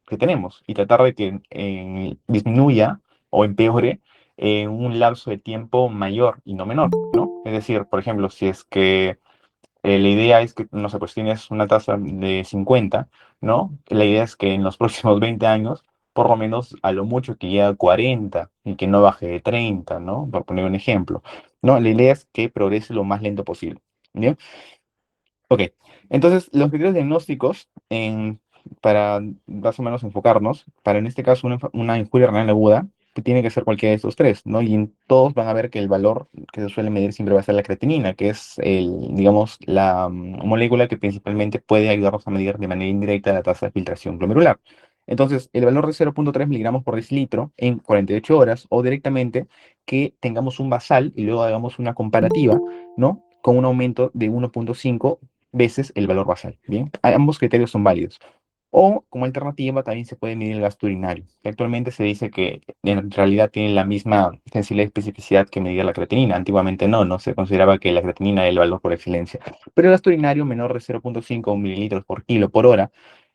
que tenemos y tratar de que disminuya o empeore en un lapso de tiempo mayor y no menor, ¿no? Es decir, por ejemplo, si es que la idea es que, no sé, pues tienes una tasa de 50, ¿no? La idea es que en los próximos 20 años, por lo menos a lo mucho que llegue a 40 y que no baje de 30, ¿no? Por poner un ejemplo, ¿no? La idea es que progrese lo más lento posible, ¿bien? Ok, entonces los criterios diagnósticos, para más o menos enfocarnos, para en este caso una injuria renal aguda, que tiene que ser cualquiera de estos tres, ¿no? Y en todos van a ver que el valor que se suele medir siempre va a ser la creatinina, que es digamos, la molécula que principalmente puede ayudarnos a medir de manera indirecta la tasa de filtración glomerular. Entonces, el valor de 0,3 miligramos por decilitro en 48 horas o directamente que tengamos un basal y luego hagamos una comparativa, ¿no? Con un aumento de 1,5 veces el valor basal. Bien, ambos criterios son válidos. O como alternativa también se puede medir el gasto urinario, que actualmente se dice que en realidad tiene la misma sensibilidad y especificidad que medir la creatinina. Antiguamente no se consideraba que la creatinina era el valor por excelencia. Pero el gasto urinario menor de 0,5 mililitros por kilo por hora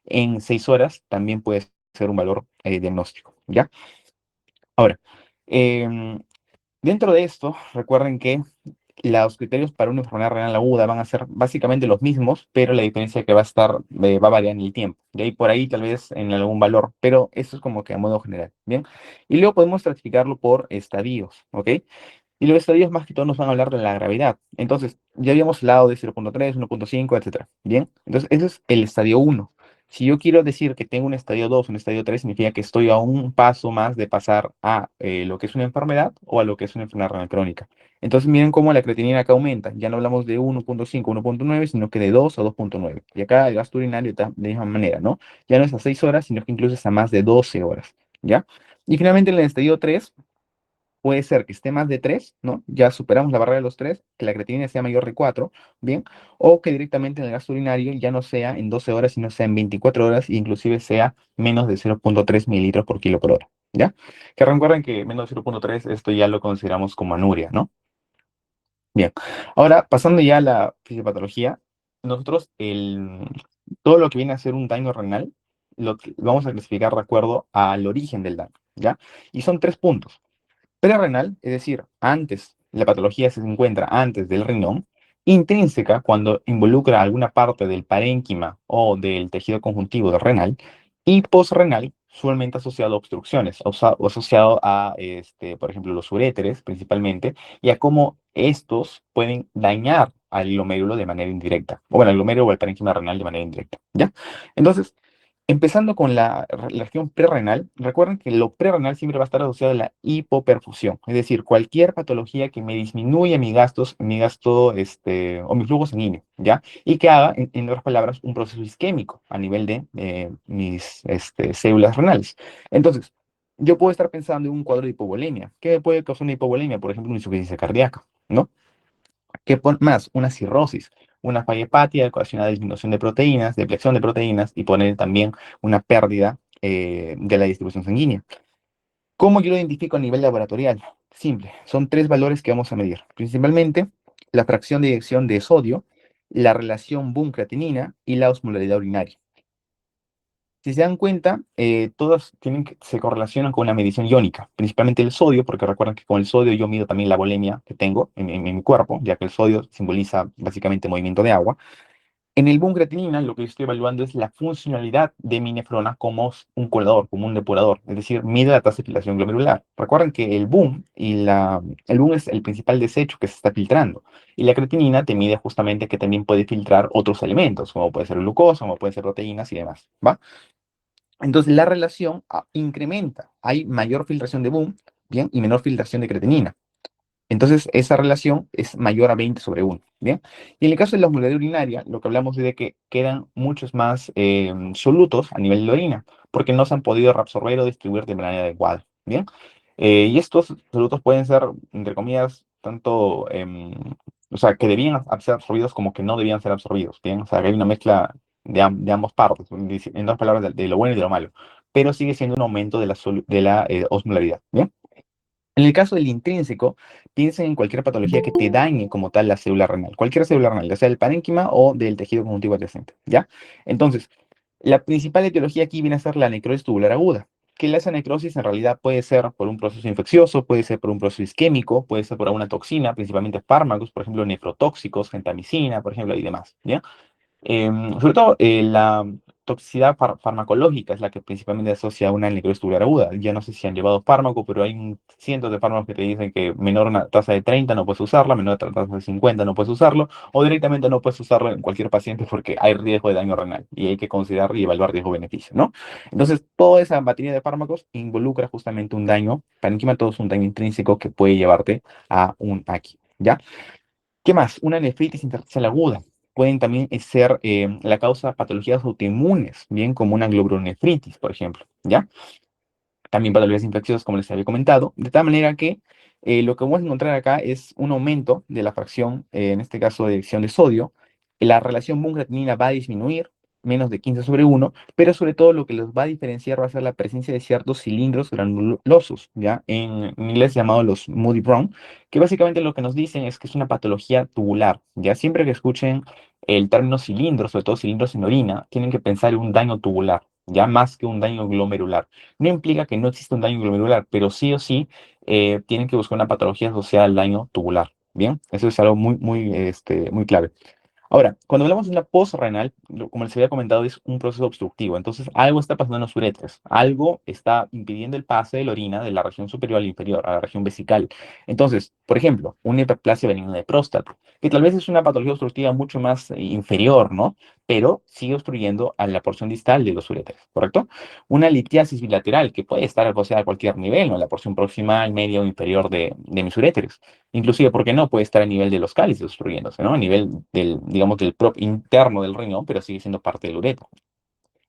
en 6 horas también puede ser un valor diagnóstico, ¿ya? Ahora, em, dentro de esto, recuerden que los criterios para una enfermedad renal aguda van a ser básicamente los mismos, pero la diferencia es que va a variar en el tiempo. De ahí por ahí tal vez en algún valor, pero eso es como que a modo general, ¿bien? Y luego podemos estratificarlo por estadios, ¿ok? Y los estadios más que todo nos van a hablar de la gravedad. Entonces, ya habíamos hablado de 0,3, 1,5, etcétera. Bien, entonces ese es el estadio 1. Si yo quiero decir que tengo un estadio 2, un estadio 3, significa que estoy a un paso más de pasar a lo que es una enfermedad o a lo que es una enfermedad renal crónica. Entonces, miren cómo la creatinina acá aumenta. Ya no hablamos de 1,5, 1,9, sino que de 2 a 2,9. Y acá el gasto urinario está de la misma manera, ¿no? Ya no es a 6 horas, sino que incluso es a más de 12 horas, ¿ya? Y finalmente en el estadio 3 puede ser que esté más de 3, ¿no? Ya superamos la barrera de los 3, que la creatinina sea mayor de 4, ¿bien? O que directamente en el gasto urinario ya no sea en 12 horas, sino sea en 24 horas e inclusive sea menos de 0,3 mililitros por kilo por hora, ¿ya? Que recuerden que menos de 0,3, esto ya lo consideramos como anuria, ¿no? Bien, ahora pasando ya a la fisiopatología, nosotros todo lo que viene a ser un daño renal vamos a clasificar de acuerdo al origen del daño, ¿ya? Y son tres puntos. Prerrenal, es decir, antes, la patología se encuentra antes del riñón, intrínseca cuando involucra alguna parte del parénquima o del tejido conjuntivo del renal, y posrenal, usualmente asociado a obstrucciones, o asociado a, por ejemplo, los uréteres principalmente, y a cómo estos pueden dañar al glomérulo de manera indirecta, o bueno, al glomérulo o al parénquima renal de manera indirecta, ¿ya? Entonces, empezando con la región prerrenal, recuerden que lo prerrenal siempre va a estar asociado a la hipoperfusión, es decir, cualquier patología que me disminuya mi gasto, o mi flujo sanguíneo, ¿ya? Y que haga, en otras palabras, un proceso isquémico a nivel de mis células renales. Entonces, yo puedo estar pensando en un cuadro de hipovolemia. ¿Qué me puede causar una hipovolemia? Por ejemplo, una insuficiencia cardíaca, ¿no? Más? Una cirrosis, una falla hepática ocasionada disminución de proteínas, depleción de proteínas y poner también una pérdida de la distribución sanguínea. ¿Cómo yo lo identifico a nivel laboratorial? Simple, son tres valores que vamos a medir. Principalmente la fracción de eyección de sodio, la relación Bohm-creatinina y la osmolaridad urinaria. Si se dan cuenta, todas se correlacionan con una medición iónica, principalmente el sodio, porque recuerden que con el sodio yo mido también la volemia que tengo en mi cuerpo, ya que el sodio simboliza básicamente movimiento de agua. En el boom creatinina, lo que yo estoy evaluando es la funcionalidad de mi nefrona como un colador, como un depurador, es decir, mide la tasa de filtración glomerular. Recuerden que el boom es el principal desecho que se está filtrando, y la creatinina te mide justamente que también puede filtrar otros elementos, como puede ser glucosa, como pueden ser proteínas y demás, ¿va? Entonces la relación incrementa, hay mayor filtración de boom, ¿bien? Y menor filtración de creatinina. Entonces, esa relación es mayor a 20 sobre 1, ¿bien? Y en el caso de la osmolaridad urinaria, lo que hablamos es de que quedan muchos más solutos a nivel de orina, porque no se han podido reabsorber o distribuir de manera adecuada, ¿bien? Y estos solutos pueden ser, entre comillas, tanto, o sea, que debían ser absorbidos como que no debían ser absorbidos, ¿bien? O sea, que hay una mezcla de ambas partes, en dos palabras, de lo bueno y de lo malo, pero sigue siendo un aumento de la osmolaridad, ¿bien? En el caso del intrínseco, piensen en cualquier patología que te dañe como tal la célula renal, cualquier célula renal, ya sea del parénquima o del tejido conjuntivo adyacente, ¿ya? Entonces, La principal etiología aquí viene a ser la necrosis tubular aguda, que esa necrosis en realidad puede ser por un proceso infeccioso, puede ser por un proceso isquémico, puede ser por alguna toxina, principalmente fármacos, por ejemplo, nefrotóxicos, gentamicina, por ejemplo, y demás, ¿ya? Sobre todo, la toxicidad farmacológica es la que principalmente asocia a una necrosis tubular aguda. Ya no sé si han llevado fármaco, pero hay cientos de fármacos que te dicen que menor una tasa de 30 no puedes usarla, menor una tasa de 50 no puedes usarlo, o directamente no puedes usarlo en cualquier paciente porque hay riesgo de daño renal y hay que considerar y evaluar riesgo-beneficio, ¿no? Entonces, toda esa batería de fármacos involucra justamente un daño parenquimatoso, un daño intrínseco que puede llevarte a un aquí, ¿ya? ¿Qué más? Una nefritis intersticial aguda. Pueden también ser la causa de patologías autoinmunes, bien como una glomerulonefritis, por ejemplo, ¿ya? También patologías infecciosas, como les había comentado, de tal manera que lo que vamos a encontrar acá es un aumento de la fracción, en este caso de dirección de sodio. La relación Bunn-creatinina va a disminuir, menos de 15/1, pero sobre todo lo que los va a diferenciar va a ser la presencia de ciertos cilindros granulosos, ¿ya? En inglés llamados los Moody Brown, que básicamente lo que nos dicen es que es una patología tubular, ¿ya? Siempre que escuchen el término cilindros, sobre todo cilindros en orina, tienen que pensar en un daño tubular, ya más que un daño glomerular. No implica que no exista un daño glomerular, pero sí o sí tienen que buscar una patología asociada al daño tubular. Bien, eso es algo muy clave. Ahora, cuando hablamos de una posrenal, como les había comentado, es un proceso obstructivo. Entonces, algo está pasando en los uréteres. Algo está impidiendo el pase de la orina de la región superior a la inferior, a la región vesical. Entonces, por ejemplo, una hiperplasia benigna de próstata, que tal vez es una patología obstructiva mucho más inferior, ¿no? Pero sigue obstruyendo a la porción distal de los uréteres, ¿correcto? Una litiasis bilateral, que puede estar asociada a cualquier nivel, ¿no? La porción proximal, media o inferior de mis uréteres. Inclusive, ¿por qué no? Puede estar a nivel de los cálices obstruyéndose, ¿no? A nivel del, digamos, del propio interno del riñón, pero sigue siendo parte del ureter,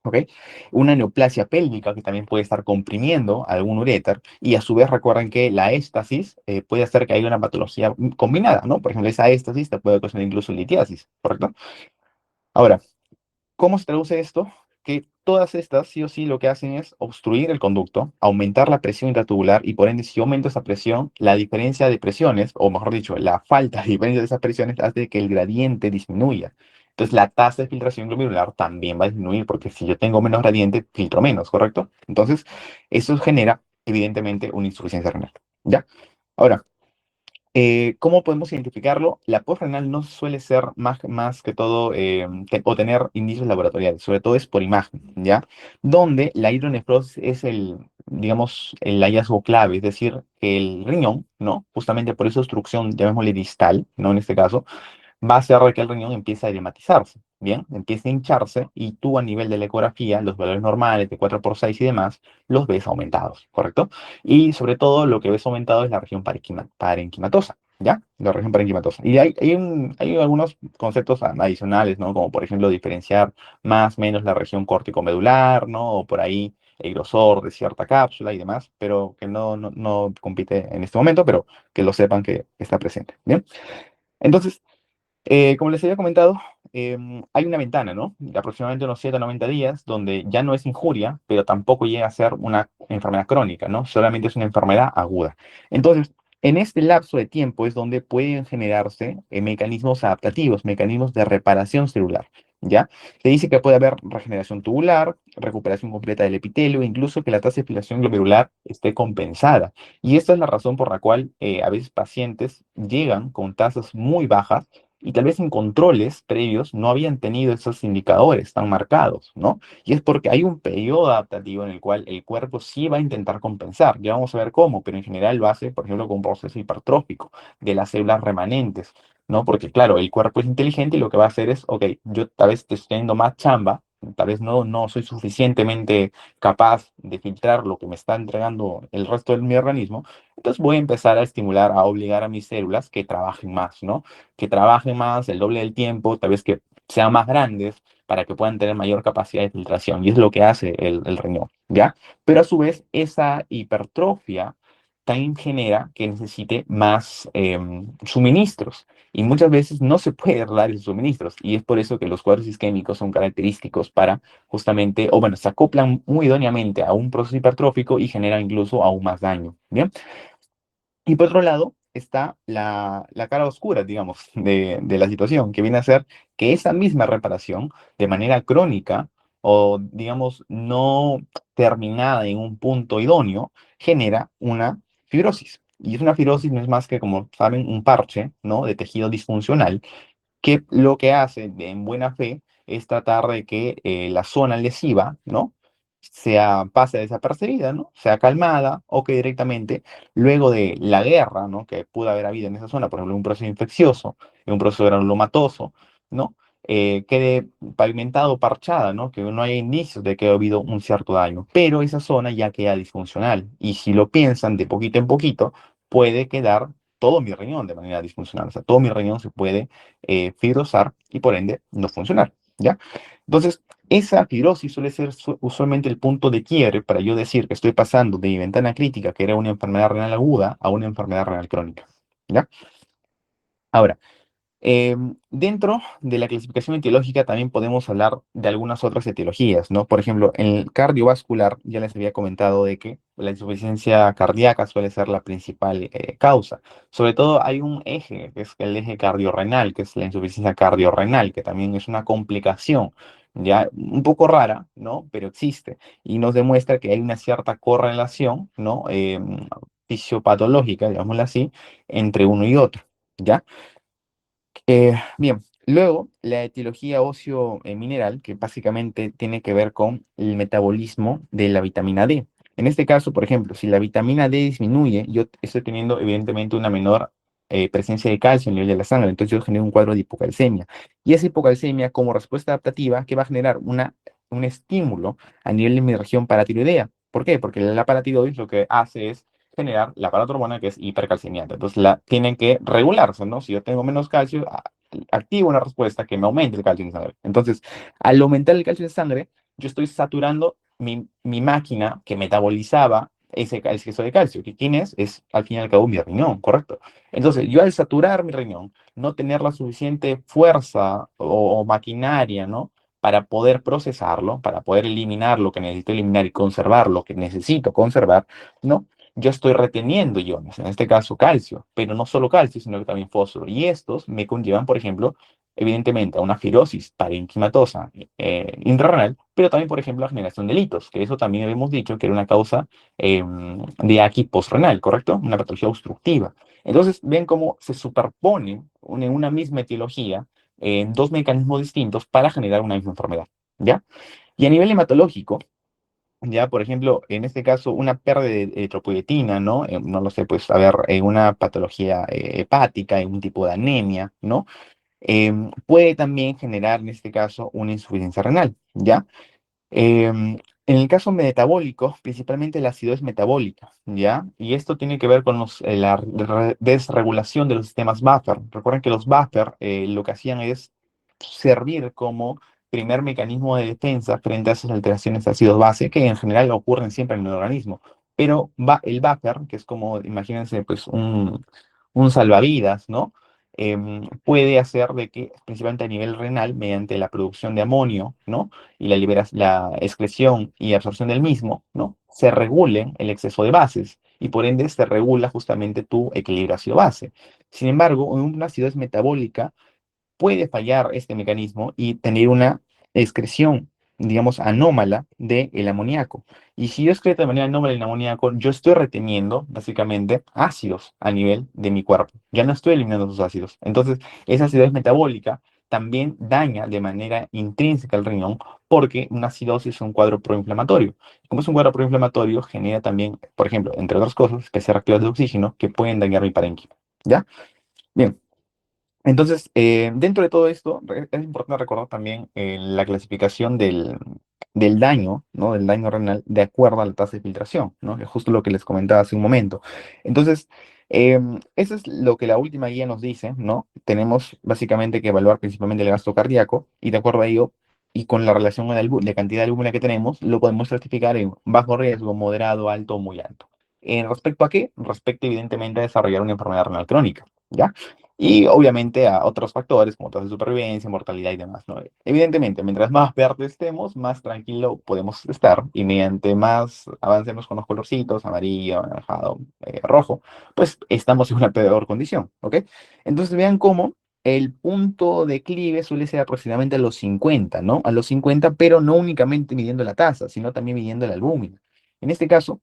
¿ok? Una neoplasia pélvica que también puede estar comprimiendo algún uréter y a su vez recuerden que la éstasis puede hacer que haya una patología combinada, ¿no? Por ejemplo, esa éstasis te puede ocasionar incluso litiasis, ¿correcto? Ahora, ¿cómo se traduce esto? Que todas estas, sí o sí, lo que hacen es obstruir el conducto, aumentar la presión intratubular y por ende, si yo aumento esa presión, la diferencia de presiones, o mejor dicho, la falta de diferencia de esas presiones hace que el gradiente disminuya. Entonces, la tasa de filtración glomerular también va a disminuir, porque si yo tengo menos gradiente, filtro menos, ¿correcto? Entonces, eso genera, evidentemente, una insuficiencia renal. ¿Ya? Ahora, ¿cómo podemos identificarlo? La postrenal no suele ser más que todo o tener indicios laboratoriales, sobre todo es por imagen, ¿ya? Donde la hidronefrosis es digamos, el hallazgo clave, es decir, que el riñón, ¿no? Justamente por esa obstrucción, llamémosle distal, ¿no? En este caso, va a hacer que el riñón empiece a edematizarse, ¿bien? Empiece a hincharse y tú a nivel de la ecografía, los valores normales de 4/6 y demás, los ves aumentados, ¿correcto? Y sobre todo lo que ves aumentado es la región parenquimatosa, ¿ya? La región parenquimatosa. Y hay algunos conceptos adicionales, ¿no? Como por ejemplo diferenciar más o menos la región córtico-medular, ¿no? O por ahí el grosor de cierta cápsula y demás, pero que no compite en este momento, pero que lo sepan que está presente, ¿bien? Entonces, como les había comentado, hay una ventana, ¿no? De aproximadamente unos 7 a 90 días, donde ya no es injuria, pero tampoco llega a ser una enfermedad crónica, ¿no? Solamente es una enfermedad aguda. Entonces, en este lapso de tiempo es donde pueden generarse mecanismos adaptativos, mecanismos de reparación celular, ¿ya? Se dice que puede haber regeneración tubular, recuperación completa del epitelio, incluso que la tasa de filtración glomerular esté compensada. Y esta es la razón por la cual a veces pacientes llegan con tasas muy bajas y tal vez en controles previos no habían tenido esos indicadores tan marcados, ¿no? Y es porque hay un periodo adaptativo en el cual el cuerpo sí va a intentar compensar. Ya vamos a ver cómo, pero en general lo hace, por ejemplo, con un proceso hipertrófico de las células remanentes, ¿no? Porque claro, el cuerpo es inteligente y lo que va a hacer es, ok, yo tal vez te estoy teniendo más chamba, tal vez no soy suficientemente capaz de filtrar lo que me está entregando el resto de mi organismo, entonces voy a empezar a estimular, a obligar a mis células que trabajen más, ¿no? Que trabajen más el doble del tiempo, tal vez que sean más grandes para que puedan tener mayor capacidad de filtración. Y es lo que hace el riñón, ¿ya? Pero a su vez, esa hipertrofia también genera que necesite más suministros. Y muchas veces no se puede dar esos suministros. Y es por eso que los cuadros isquémicos son característicos para justamente, o bueno, se acoplan muy idóneamente a un proceso hipertrófico y generan incluso aún más daño, ¿bien? Y por otro lado está la cara oscura, digamos, de la situación, que viene a ser que esa misma reparación, de manera crónica, o digamos, no terminada en un punto idóneo, genera una fibrosis. Y es una fibrosis, no es más que, como saben, un parche, ¿no? De tejido disfuncional que lo que hace en buena fe es tratar de que la zona lesiva, ¿no? Pase desapercibida, ¿no? Sea calmada o que directamente, luego de la guerra, ¿no? Que pudo haber habido en esa zona, por ejemplo, un proceso infeccioso, un proceso granulomatoso, ¿no? Quede pavimentado, parchada, ¿no? Que no haya indicios de que ha habido un cierto daño, pero esa zona ya queda disfuncional. Y si lo piensan de poquito en poquito, puede quedar todo mi riñón de manera disfuncional. O sea, todo mi riñón se puede fibrosar y por ende no funcionar, ¿ya? Entonces, esa fibrosis suele ser usualmente el punto de quiebre para yo decir que estoy pasando de mi ventana crítica, que era una enfermedad renal aguda, a una enfermedad renal crónica, ¿ya? Ahora, dentro de la clasificación etiológica también podemos hablar de algunas otras etiologías, ¿no? Por ejemplo, en el cardiovascular ya les había comentado de que la insuficiencia cardíaca suele ser la principal causa. Sobre todo hay un eje, que es el eje cardiorrenal, que es la insuficiencia cardiorrenal, que también es una complicación, ya un poco rara, ¿no? Pero existe y nos demuestra que hay una cierta correlación, ¿no? Fisiopatológica, digámoslo así, entre uno y otro, ¿ya? Bien, luego la etiología óseo-mineral, que básicamente tiene que ver con el metabolismo de la vitamina D. En este caso, por ejemplo, si la vitamina D disminuye, yo estoy teniendo evidentemente una menor presencia de calcio en el nivel de la sangre, entonces yo genero un cuadro de hipocalcemia. Y esa hipocalcemia, como respuesta adaptativa, que va a generar un estímulo a nivel de mi región paratiroidea. ¿Por qué? Porque la paratiroides lo que hace es generar la paratormona que es hipercalcemiante. Entonces tienen que regularse, ¿no? Si yo tengo menos calcio, activo una respuesta que me aumente el calcio en sangre. Entonces, al aumentar el calcio en sangre, yo estoy saturando mi máquina que metabolizaba ese exceso de calcio, que quién es al fin y al cabo mi riñón, ¿correcto? Entonces, yo al saturar mi riñón, no tener la suficiente fuerza o maquinaria, ¿no? Para poder procesarlo, para poder eliminar lo que necesito eliminar y conservar lo que necesito conservar, ¿no? Yo estoy reteniendo iones, en este caso calcio, pero no solo calcio, sino que también fósforo. Y estos me conllevan, por ejemplo, evidentemente a una fibrosis parenquimatosa intrarrenal, pero también, por ejemplo, a generación de litos, que eso también habíamos dicho que era una causa de aquí postrenal, ¿correcto? Una patología obstructiva. Entonces, ven cómo se superponen en una misma etiología dos mecanismos distintos para generar una misma enfermedad, ¿ya? Y a nivel hematológico, ya, por ejemplo, en este caso, una pérdida de tropoyetina, ¿no? No lo sé, pues, a ver, una patología hepática, un tipo de anemia, ¿no? Puede también generar, en este caso, una insuficiencia renal, ¿ya? En el caso metabólico, principalmente la acidosis metabólica, ¿ya? Y esto tiene que ver con la desregulación de los sistemas buffer. Recuerden que los buffer lo que hacían es servir como primer mecanismo de defensa frente a esas alteraciones de ácidos base que en general ocurren siempre en el organismo. Pero el buffer, que es como, imagínense, pues un salvavidas, ¿no? Puede hacer de que, principalmente a nivel renal, mediante la producción de amonio, ¿no? Y la excreción y absorción del mismo, ¿no? Se regule el exceso de bases y por ende se regula justamente tu equilibrio ácido-base. Sin embargo, en una acidosis metabólica puede fallar este mecanismo y tener una excreción, digamos, anómala del amoníaco. Y si yo excreto de manera anómala el amoníaco, yo estoy reteniendo básicamente ácidos a nivel de mi cuerpo. Ya no estoy eliminando esos ácidos. Entonces, esa acidosis metabólica también daña de manera intrínseca el riñón porque una acidosis es un cuadro proinflamatorio. Como es un cuadro proinflamatorio, genera también, por ejemplo, entre otras cosas, especies reactivas de oxígeno que pueden dañar mi parénquima. ¿Ya? Bien. Entonces, dentro de todo esto, es importante recordar también la clasificación del daño, ¿no? Del daño renal de acuerdo a la tasa de filtración, ¿no? Que es justo lo que les comentaba hace un momento. Entonces, eso es lo que la última guía nos dice, ¿no? Tenemos básicamente que evaluar principalmente el gasto cardíaco y de acuerdo a ello, y con la relación de cantidad de albúmina que tenemos, lo podemos clasificar en bajo riesgo, moderado, alto o muy alto. ¿Respecto a qué? Respecto, evidentemente, a desarrollar una enfermedad renal crónica, ¿ya? Y obviamente a otros factores como tasa de supervivencia, mortalidad y demás, ¿no? Evidentemente, mientras más verde estemos, más tranquilo podemos estar y mediante más avancemos con los colorcitos, amarillo, anaranjado, rojo, pues estamos en una peor condición, ¿ok? Entonces vean cómo el punto de declive suele ser aproximadamente a los 50, ¿no? A los 50, pero no únicamente midiendo la tasa, sino también midiendo la albúmina. En este caso,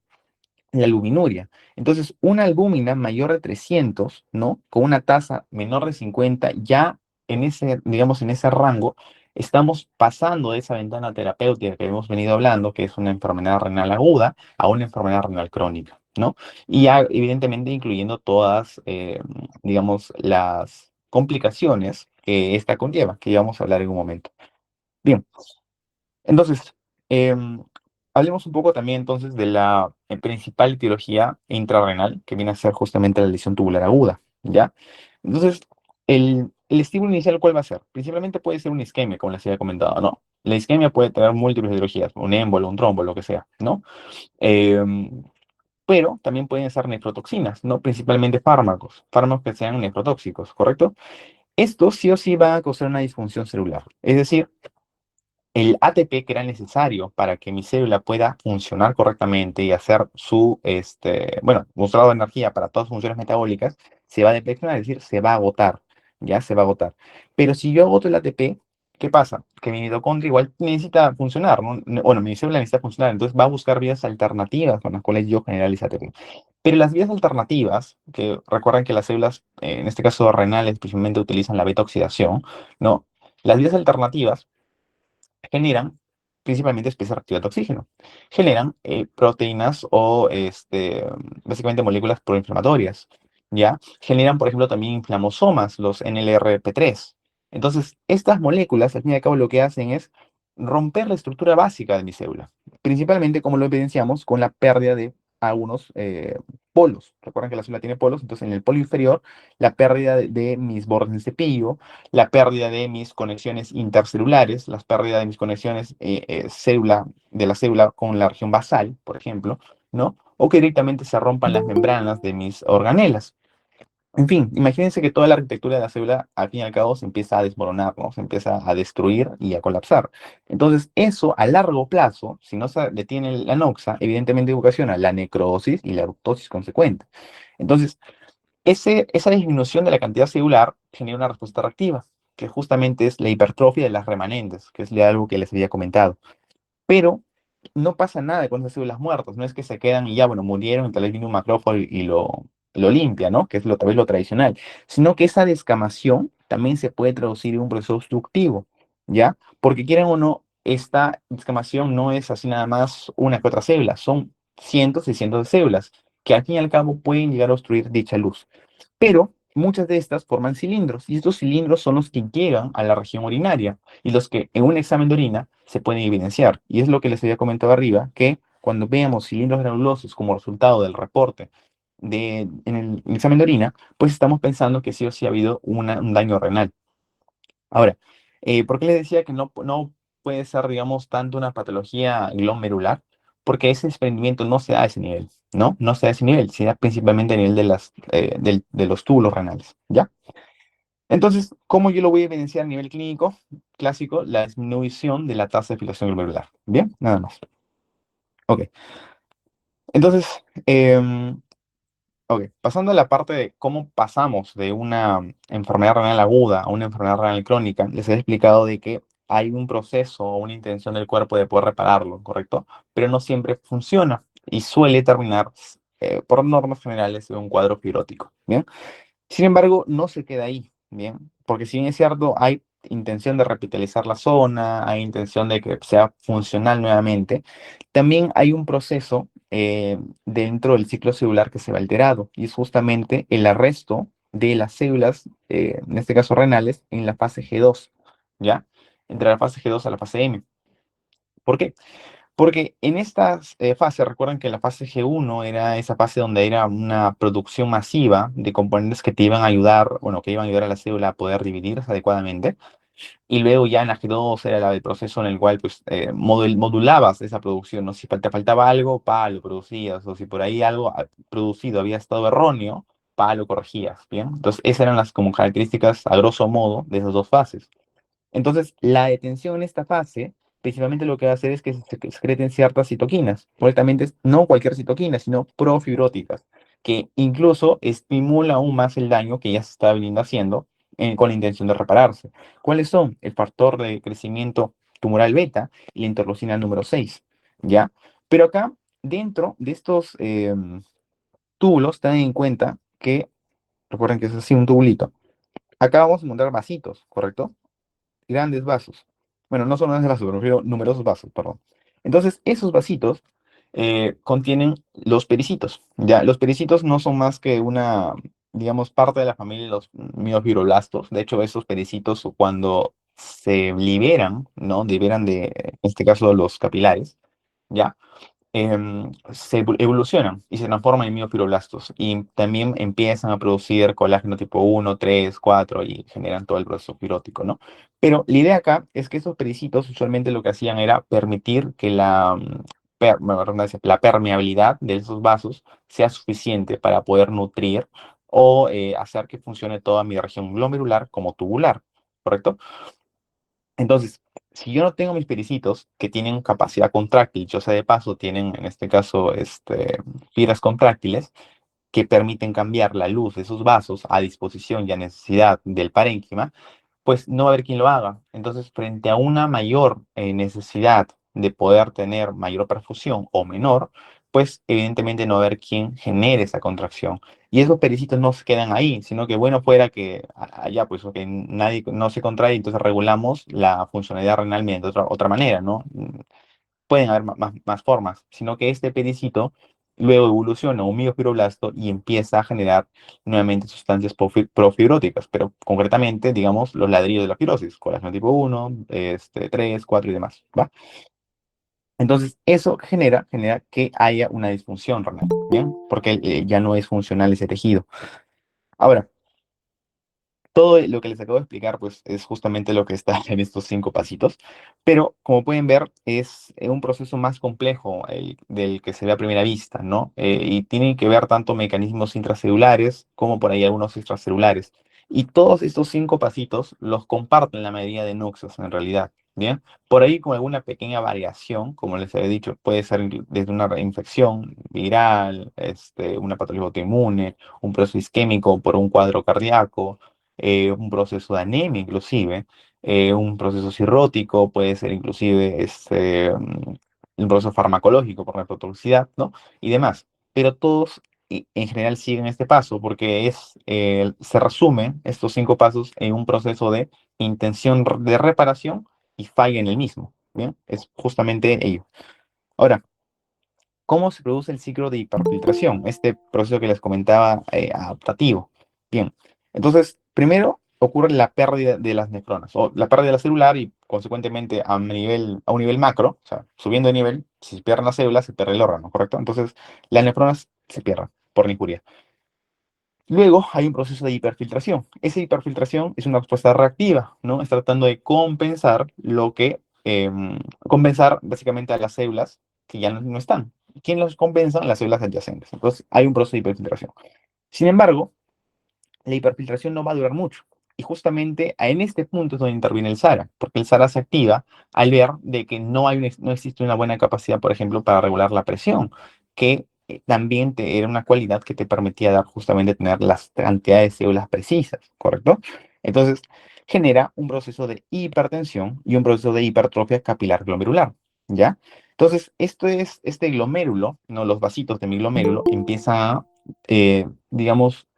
la albuminuria. Entonces, una albúmina mayor de 300, ¿no? Con una tasa menor de 50, ya en ese, digamos, en ese rango, estamos pasando de esa ventana terapéutica que hemos venido hablando, que es una enfermedad renal aguda, a una enfermedad renal crónica, ¿no? Y ya, evidentemente, incluyendo todas, digamos, las complicaciones que esta conlleva, que ya vamos a hablar en un momento. Bien, entonces, em, hablemos un poco también entonces de la principal etiología intrarrenal, que viene a ser justamente la lesión tubular aguda, ¿ya? Entonces, el estímulo inicial, ¿cuál va a ser? Principalmente puede ser una isquemia, como les había comentado, ¿no? La isquemia puede tener múltiples etiologías, un émbolo, un trombo, lo que sea, ¿no? Em, pero también pueden ser nefrotoxinas, ¿no? Principalmente fármacos que sean nefrotóxicos, ¿correcto? Esto sí o sí va a causar una disfunción celular, es decir, el ATP que era necesario para que mi célula pueda funcionar correctamente y hacer su, bueno, mostrado de energía para todas sus funciones metabólicas, se va a deplecionar, es decir, se va a agotar, ya se va a agotar. Pero si yo agoto el ATP, ¿qué pasa? Que mi mitocondria igual necesita funcionar, ¿no? Bueno, mi célula necesita funcionar, entonces va a buscar vías alternativas con las cuales yo generar ese ATP. Pero las vías alternativas, que recuerden que las células, en este caso renales, principalmente utilizan la beta oxidación, ¿no? Las vías alternativas generan principalmente especies reactivas de oxígeno. Generan proteínas o básicamente moléculas proinflamatorias, ¿ya? Generan, por ejemplo, también inflamosomas, los NLRP3. Entonces, estas moléculas, al fin y al cabo, lo que hacen es romper la estructura básica de mi célula. Principalmente, como lo evidenciamos, con la pérdida de algunos polos. Recuerden que la célula tiene polos, entonces en el polo inferior, la pérdida de mis bordes de cepillo, la pérdida de mis conexiones intercelulares, la pérdida de mis conexiones de la célula con la región basal, por ejemplo, ¿no? O que directamente se rompan las membranas de mis organelas. En fin, imagínense que toda la arquitectura de la célula, al fin y al cabo, se empieza a desmoronar, ¿no? Se empieza a destruir y a colapsar. Entonces, eso a largo plazo, si no se detiene la noxa, evidentemente ocasiona la necrosis y la apoptosis consecuente. Entonces, esa disminución de la cantidad celular genera una respuesta reactiva, que justamente es la hipertrofia de las remanentes, que es algo que les había comentado. Pero no pasa nada con esas células muertas, no es que se quedan y ya, bueno, murieron y tal vez viene un macrófago y lo limpia, ¿no? Que es tal vez lo tradicional, sino que esa descamación también se puede traducir en un proceso obstructivo, ¿ya? Porque quieran o no, esta descamación no es así nada más una que otra célula, son cientos y cientos de células que al fin y al cabo pueden llegar a obstruir dicha luz. Pero muchas de estas forman cilindros y estos cilindros son los que llegan a la región urinaria y los que en un examen de orina se pueden evidenciar. Y es lo que les había comentado arriba, que cuando veamos cilindros granulosos como resultado del reporte en el examen de orina, pues estamos pensando que sí o sí ha habido un daño renal. Ahora, ¿por qué les decía que no puede ser, digamos, tanto una patología glomerular? Porque ese desprendimiento no se da a ese nivel, ¿no? No se da a ese nivel, se da principalmente a nivel de los túbulos renales, ¿ya? Entonces, ¿cómo yo lo voy a evidenciar a nivel clínico? Clásico, la disminución de la tasa de filtración glomerular. Bien, nada más. Ok. Entonces, em, ok, pasando a la parte de cómo pasamos de una enfermedad renal aguda a una enfermedad renal crónica, les he explicado de que hay un proceso o una intención del cuerpo de poder repararlo, ¿correcto? Pero no siempre funciona y suele terminar, por normas generales, en un cuadro fibrótico, ¿bien? Sin embargo, no se queda ahí, ¿bien? Porque si bien es cierto, hay intención de revitalizar la zona, hay intención de que sea funcional nuevamente, también hay un proceso dentro del ciclo celular que se va alterado, y es justamente el arresto de las células, en este caso renales, en la fase G2, ¿ya? Entre la fase G2 a la fase M. ¿Por qué? Porque en estas fases, recuerden que la fase G1 era esa fase donde era una producción masiva de componentes que te iban a ayudar, bueno, que iban a ayudar a la célula a poder dividirse adecuadamente. Y luego ya en la G2 era el proceso en el cual pues, modulabas esa producción, ¿no? Si te faltaba algo, pa, lo producías, o si por ahí algo producido había estado erróneo, pa, lo corregías, ¿bien? Entonces esas eran las como características a grosso modo de esas dos fases. Entonces, la detención en esta fase, principalmente lo que va a hacer es que se secreten ciertas citoquinas, correctamente no cualquier citoquina, sino profibróticas, que incluso estimula aún más el daño que ya se está viniendo haciendo con la intención de repararse. ¿Cuáles son? El factor de crecimiento tumoral beta y la interleucina número 6, ¿ya? Pero acá, dentro de estos túbulos, ten en cuenta que, recuerden que es así un tubulito, acá vamos a encontrar vasitos, ¿correcto? Grandes vasos. Bueno, no son grandes vasos, pero refiero numerosos vasos, perdón. Entonces, esos vasitos contienen los pericitos. Ya, los pericitos no son más que una, digamos, parte de la familia de los miofibroblastos. De hecho, esos pericitos cuando se liberan, ¿no? Liberan de, en este caso, los capilares, ¿ya? Evolucionan y se transforman en miofibroblastos y también empiezan a producir colágeno tipo 1, 3, 4 y generan todo el proceso fibrótico, ¿no? Pero la idea acá es que esos pericitos usualmente lo que hacían era permitir que bueno, redundancia, la permeabilidad de esos vasos sea suficiente para poder nutrir o hacer que funcione toda mi región glomerular como tubular, ¿correcto? Entonces, si yo no tengo mis pericitos que tienen capacidad contráctil, yo sé de paso, tienen en este caso fibras contráctiles que permiten cambiar la luz de esos vasos a disposición y a necesidad del parénquima, pues no va a haber quien lo haga. Entonces, frente a una mayor necesidad de poder tener mayor perfusión o menor, pues evidentemente no va a haber quien genere esa contracción. Y esos pericitos no se quedan ahí, sino que bueno fuera que allá, pues, que nadie no se contrae, entonces regulamos la funcionalidad renal mediante otra manera, ¿no? Pueden haber más formas, sino que este pericito luego evoluciona a un miofibroblasto y empieza a generar nuevamente sustancias profibróticas, pero concretamente, digamos, los ladrillos de la fibrosis, colágeno tipo 1, 3, 4 y demás, ¿va? Entonces, eso genera que haya una disfunción renal, ¿bien? Porque ya no es funcional ese tejido. Ahora, todo lo que les acabo de explicar, pues es justamente lo que está en estos 5 pasitos, pero como pueden ver, es un proceso más complejo del que se ve a primera vista, ¿no? Y tiene que ver tanto mecanismos intracelulares como por ahí algunos extracelulares. Y todos estos 5 pasitos los comparten la mayoría de núcleos en realidad, ¿bien? Por ahí con alguna pequeña variación, como les he dicho, puede ser desde una infección viral, una patología autoinmune, un proceso isquémico por un cuadro cardíaco, un proceso de anemia inclusive, un proceso cirrótico, puede ser inclusive un proceso farmacológico por nefrotoxicidad, ¿no? Y demás. Pero todos en general siguen este paso porque se resume estos 5 pasos en un proceso de intención de reparación y falla en el mismo, ¿bien? Es justamente ello. Ahora, ¿cómo se produce el ciclo de hiperfiltración? Este proceso que les comentaba adaptativo. Bien, entonces, primero ocurre la pérdida de las nefronas, o la pérdida de la celular y consecuentemente a un nivel macro, o sea, subiendo de nivel, si se pierden las células, se pierde el órgano, ¿correcto? Entonces, las nefronas se pierden por la injuria. Luego hay un proceso de hiperfiltración. Esa hiperfiltración es una respuesta reactiva, ¿no? Es tratando de compensar compensar básicamente a las células que ya no están. ¿Quién los compensa? Las células adyacentes. Entonces hay un proceso de hiperfiltración. Sin embargo, la hiperfiltración no va a durar mucho. Y justamente en este punto es donde interviene el SARA, porque el SARA se activa al ver de que no existe una buena capacidad, por ejemplo, para regular la presión, que también era una cualidad que te permitía dar justamente tener las cantidades de células precisas, ¿correcto? Entonces, genera un proceso de hipertensión y un proceso de hipertrofia capilar glomerular, ¿ya? Entonces, este glomérulo, ¿no? Los vasitos de mi glomérulo empiezan a, digamos,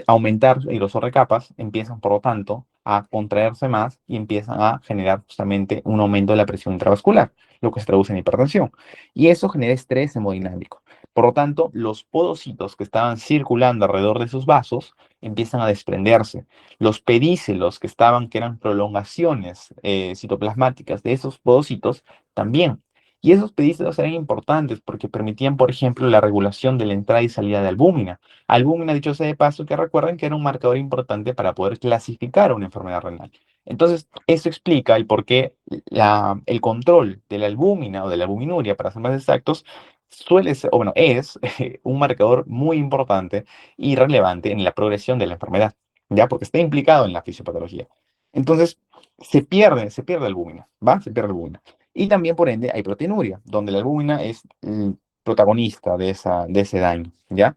aumentar el grosor de capas, empiezan por lo tanto a contraerse más y empiezan a generar justamente un aumento de la presión intravascular, lo que se traduce en hipertensión. Y eso genera estrés hemodinámico. Por lo tanto, los podocitos que estaban circulando alrededor de esos vasos empiezan a desprenderse. Los pedícelos que eran prolongaciones citoplasmáticas de esos podocitos, también. Y esos pedícelos eran importantes porque permitían, por ejemplo, la regulación de la entrada y salida de albúmina. Albúmina, dicho sea de paso, que recuerden que era un marcador importante para poder clasificar una enfermedad renal. Entonces, eso explica el por qué el control de la albúmina o de la albuminuria, para ser más exactos, suele ser, o bueno, es un marcador muy importante y relevante en la progresión de la enfermedad, ¿ya? Porque está implicado en la fisiopatología. Entonces, se pierde albúmina, ¿va? Se pierde albúmina. Y también, por ende, hay proteinuria, donde la albúmina es el protagonista de ese daño, ¿ya?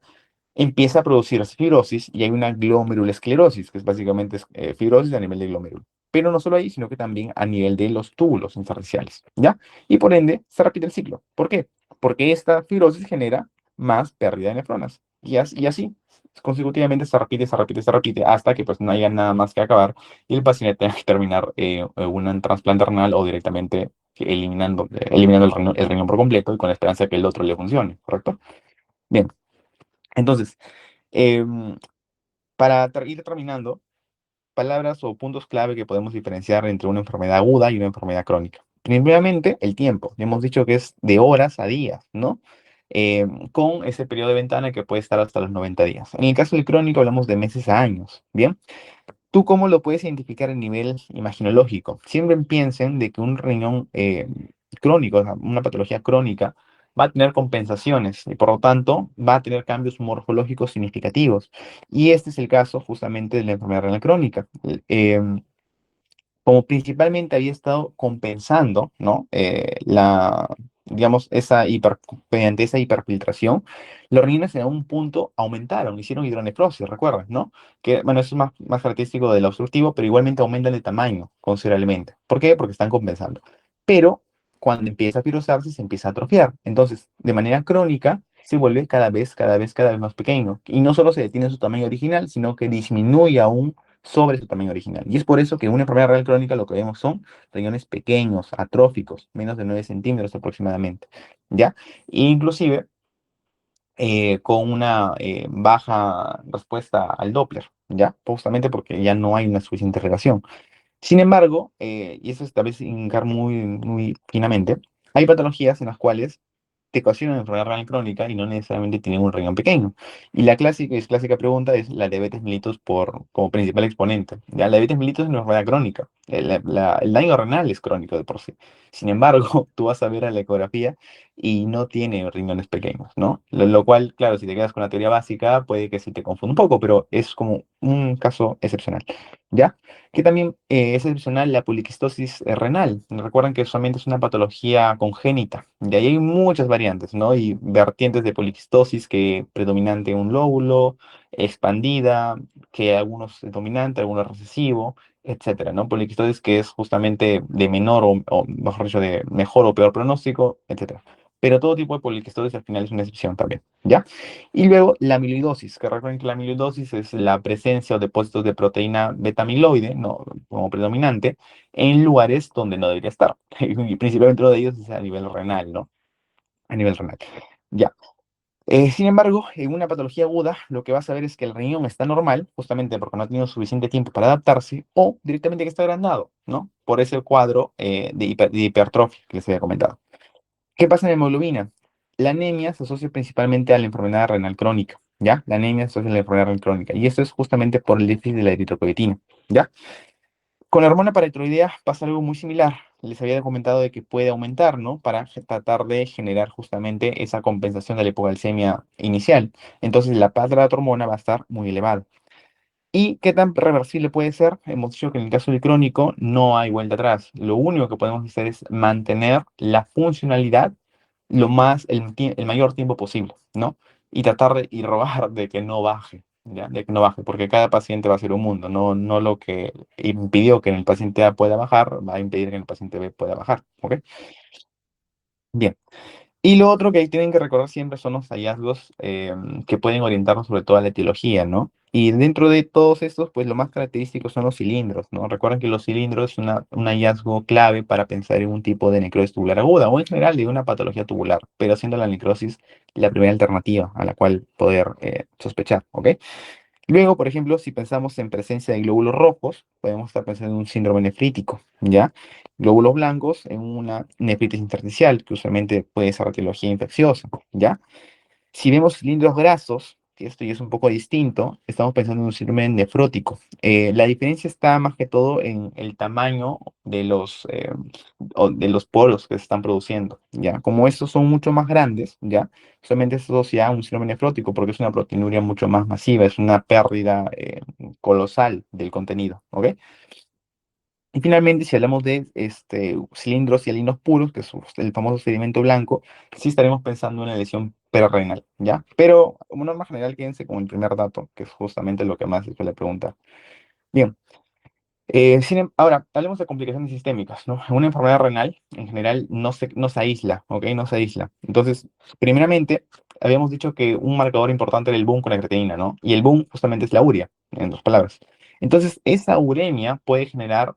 empieza a producirse fibrosis y hay una glomerulosclerosis, que es básicamente fibrosis a nivel de glomérulo. Pero no solo ahí, sino que también a nivel de los túbulos intersticiales, ¿ya? Y por ende, se repite el ciclo. ¿Por qué? Porque esta fibrosis genera más pérdida de nefronas. Y así, consecutivamente se repite, se repite, se repite, hasta que pues no haya nada más que acabar y el paciente tenga que terminar un trasplante renal o directamente eliminando el riñón por completo y con la esperanza de que el otro le funcione, ¿correcto? Bien, entonces, em, para ir terminando, palabras o puntos clave que podemos diferenciar entre una enfermedad aguda y una enfermedad crónica. Primeramente, el tiempo. Hemos dicho que es de horas a días, ¿no? Con ese periodo de ventana que puede estar hasta los 90 días. En el caso del crónico hablamos de meses a años, ¿bien? ¿Tú cómo lo puedes identificar a nivel imaginológico? Siempre piensen de que un riñón crónico, o sea, una patología crónica, va a tener compensaciones y por lo tanto va a tener cambios morfológicos significativos. Y este es el caso justamente de la enfermedad renal crónica. Como principalmente había estado compensando, ¿no? Digamos, mediante esa hiperfiltración, los riñones en algún punto aumentaron, hicieron hidronefrosis, ¿recuerdas, no? Que, bueno, eso es más característico del obstructivo, pero igualmente aumentan de tamaño considerablemente. ¿Por qué? Porque están compensando. Pero cuando empieza a fibrosarse, se empieza a atrofiar. Entonces, de manera crónica, se vuelve cada vez más pequeño. Y no solo se detiene en su tamaño original, sino que disminuye aún sobre su tamaño original. Y es por eso que una enfermedad renal crónica lo que vemos son riñones pequeños, atróficos, menos de 9 centímetros aproximadamente, ¿ya? E inclusive con una baja respuesta al Doppler, ¿ya? Justamente porque ya no hay una suficiente relación. Sin embargo, y eso es tal vez indicar muy finamente, hay patologías en las cuales te ocasionan enfermedad renal crónica y no necesariamente tienen un riñón pequeño. Y la clásica pregunta es la diabetes mellitus como principal exponente. ¿Ya? La diabetes mellitus es una enfermedad crónica. El daño renal es crónico de por sí. Sin embargo, tú vas a ver a la ecografía y no tiene riñones pequeños, ¿no? Lo cual, claro, si te quedas con la teoría básica, puede que sí te confunda un poco, pero es como un caso excepcional. ¿Ya? Que también es excepcional la poliquistosis renal. Recuerden que solamente es una patología congénita. De ahí hay muchas variantes, ¿no? Y vertientes de poliquistosis que predominante un lóbulo, expandida, que algunos es dominante, algunos recesivo, etcétera, ¿no? Poliquistosis que es justamente de menor o mejor dicho, de mejor o peor pronóstico, etcétera. Pero todo tipo de poliquistosis al final es una excepción también, ¿ya? Y luego la amiloidosis, que recuerden que la amiloidosis es la presencia o depósitos de proteína beta-amiloide, ¿no? Como predominante, en lugares donde no debería estar. Y principalmente uno de ellos es a nivel renal, ¿no? A nivel renal. Ya. Sin embargo, en una patología aguda, lo que vas a ver es que el riñón está normal, justamente porque no ha tenido suficiente tiempo para adaptarse, o directamente que está agrandado, ¿no? Por ese cuadro de hipertrofia que les había comentado. ¿Qué pasa en la hemoglobina? La anemia se asocia principalmente a la enfermedad renal crónica, ¿ya? La anemia se asocia a la enfermedad renal crónica, y esto es justamente por el déficit de la eritropoyetina, ¿ya? Con la hormona paratiroidea pasa algo muy similar. Les había comentado de que puede aumentar, ¿no? Para tratar de generar justamente esa compensación de la hipoglucemia inicial. Entonces, la hormona va a estar muy elevada. ¿Y qué tan reversible puede ser? Hemos dicho que en el caso del crónico no hay vuelta atrás. Lo único que podemos hacer es mantener la funcionalidad el mayor tiempo posible, ¿no? Y tratar y rogar de que no baje, ¿ya? De que no baje, porque cada paciente va a ser un mundo, no lo que impidió que en el paciente A pueda bajar, va a impedir que en el paciente B pueda bajar, ¿ok? Bien. Y lo otro que ahí tienen que recordar siempre son los hallazgos que pueden orientarnos sobre todo a la etiología, ¿no? Y dentro de todos estos, pues lo más característico son los cilindros, ¿no? Recuerden que los cilindros es un hallazgo clave para pensar en un tipo de necrosis tubular aguda o en general de una patología tubular, pero siendo la necrosis la primera alternativa a la cual poder sospechar, ¿ok? Luego, por ejemplo, si pensamos en presencia de glóbulos rojos, podemos estar pensando en un síndrome nefrítico, ¿ya? Glóbulos blancos en una nefritis intersticial, que usualmente puede ser etiología infecciosa, ¿ya? Si vemos cilindros grasos, que esto ya es un poco distinto, estamos pensando en un síndrome nefrótico. La diferencia está más que todo en el tamaño de los poros que se están produciendo, ¿ya? Como estos son mucho más grandes, ¿ya? Solamente se asocia a un síndrome nefrótico porque es una proteinuria mucho más masiva, es una pérdida colosal del contenido, ¿ok? Y finalmente, si hablamos de cilindros y hialinos puros, que es el famoso sedimento blanco, sí estaremos pensando en una lesión perrenal, ¿ya? Pero como norma general, quédense con el primer dato, que es justamente lo que más se suele preguntar. Bien, ahora, hablemos de complicaciones sistémicas, ¿no? Una enfermedad renal, en general, no se aísla, ¿ok? No se aísla. Entonces, primeramente, habíamos dicho que un marcador importante era el boom con la creatinina, ¿no? Y el boom justamente es la urea, en dos palabras. Entonces, esa uremia puede generar,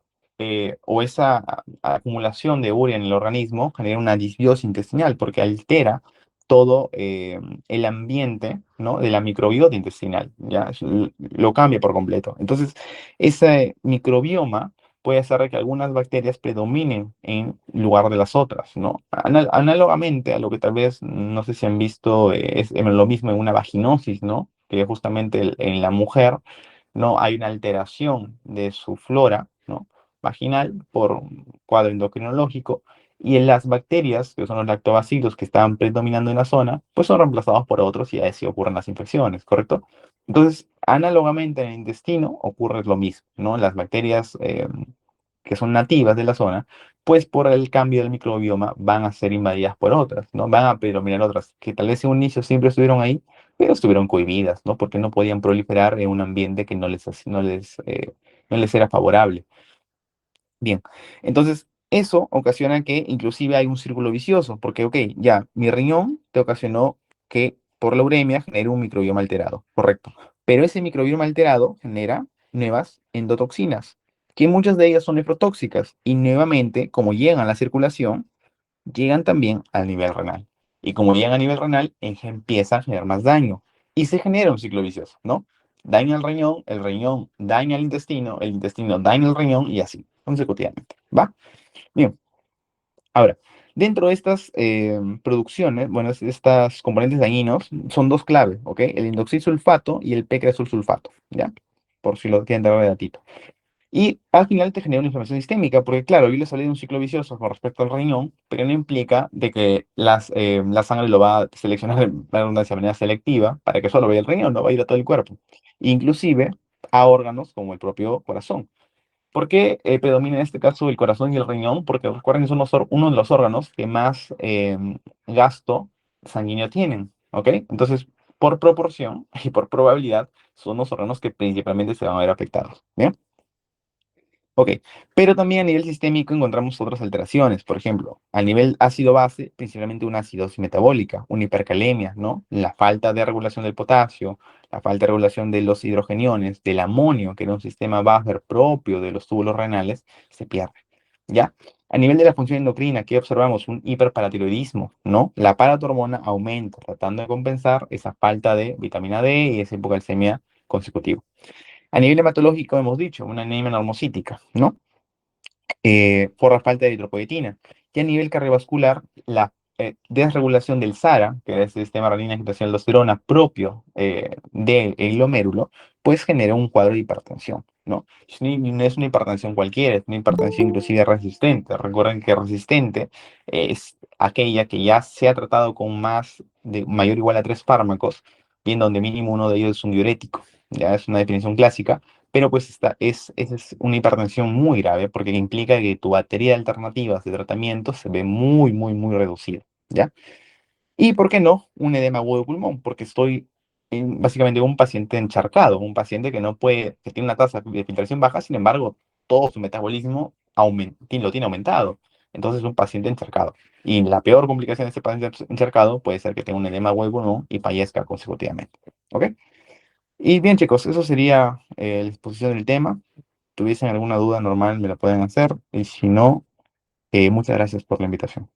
o esa acumulación de urea en el organismo genera una disbiosis intestinal, porque altera todo el ambiente, ¿no? De la microbiota intestinal, ¿ya? Lo cambia por completo. Entonces, ese microbioma puede hacer que algunas bacterias predominen en lugar de las otras, ¿no? Análogamente a lo que tal vez, no sé si han visto, es lo mismo en una vaginosis, ¿no? Que justamente en la mujer, ¿no? Hay una alteración de su flora, ¿no? Vaginal por un cuadro endocrinológico, y en las bacterias, que son los lactobacilos que están predominando en la zona, pues son reemplazados por otros y así ocurren las infecciones, ¿correcto? Entonces, análogamente en el intestino ocurre lo mismo, ¿no? Las bacterias que son nativas de la zona, pues por el cambio del microbioma van a ser invadidas por otras, ¿no? Van a predominar otras que tal vez en un inicio siempre estuvieron ahí, pero estuvieron cohibidas, ¿no? Porque no podían proliferar en un ambiente que no les era favorable. Bien, entonces eso ocasiona que inclusive hay un círculo vicioso, porque, ok, ya, mi riñón te ocasionó que por la uremia genere un microbioma alterado, correcto. Pero ese microbioma alterado genera nuevas endotoxinas, que muchas de ellas son nefrotóxicas, y nuevamente, como llegan a la circulación, llegan también al nivel renal. Y como llegan a nivel renal, empieza a generar más daño. Y se genera un ciclo vicioso, ¿no? Daña el riñón daña el intestino daña el riñón y así, consecutivamente. ¿Va? Bien. Ahora, dentro de estas producciones, bueno, estas componentes dañinos son dos claves, ¿ok? El indoxil-sulfato y el p-cresul-sulfato, ¿ya? Por si lo quieren dar de datito. Y al final te genera una inflamación sistémica, porque claro, yo les hablé de un ciclo vicioso con respecto al riñón, pero no implica de que la sangre lo va a seleccionar de manera selectiva para que solo vaya al riñón, no va a ir a todo el cuerpo. Inclusive a órganos como el propio corazón. ¿Por qué predomina en este caso el corazón y el riñón? Porque recuerden que son uno de los órganos que más gasto sanguíneo tienen, ¿ok? Entonces, por proporción y por probabilidad, son los órganos que principalmente se van a ver afectados, ¿bien? Ok, pero también a nivel sistémico encontramos otras alteraciones, por ejemplo, a nivel ácido-base, principalmente una acidosis metabólica, una hipercalemia, ¿no? La falta de regulación del potasio, la falta de regulación de los hidrogeniones, del amonio, que era un sistema buffer propio de los túbulos renales, se pierde, ¿ya? A nivel de la función endocrina, ¿qué observamos? Un hiperparatiroidismo, ¿no? La paratormona aumenta, tratando de compensar esa falta de vitamina D y esa hipocalcemia consecutiva. A nivel hematológico hemos dicho, una anemia normocítica, ¿no? Por la falta de eritropoyetina. Y a nivel cardiovascular, la desregulación del SARA, que es el sistema renina angiotensina aldosterona propio del glomérulo, pues genera un cuadro de hipertensión, ¿no? No es una hipertensión cualquiera, es una hipertensión inclusive resistente. Recuerden que resistente es aquella que ya se ha tratado con más de mayor o igual a 3 fármacos, bien donde mínimo uno de ellos es un diurético. Ya es una definición clásica, pero pues esa es una hipertensión muy grave porque implica que tu batería de alternativas de tratamiento se ve muy, muy, muy reducida, ¿ya? Y, ¿por qué no? Un edema agudo de pulmón, porque estoy básicamente un paciente encharcado, un paciente que no puede, que tiene una tasa de filtración baja, sin embargo, todo su metabolismo lo tiene aumentado. Entonces, es un paciente encharcado. Y la peor complicación de este paciente encharcado puede ser que tenga un edema agudo de pulmón y fallezca consecutivamente. ¿Ok? Y bien, chicos, eso sería la exposición del tema. Tuviesen alguna duda normal, me la pueden hacer. Y si no, muchas gracias por la invitación.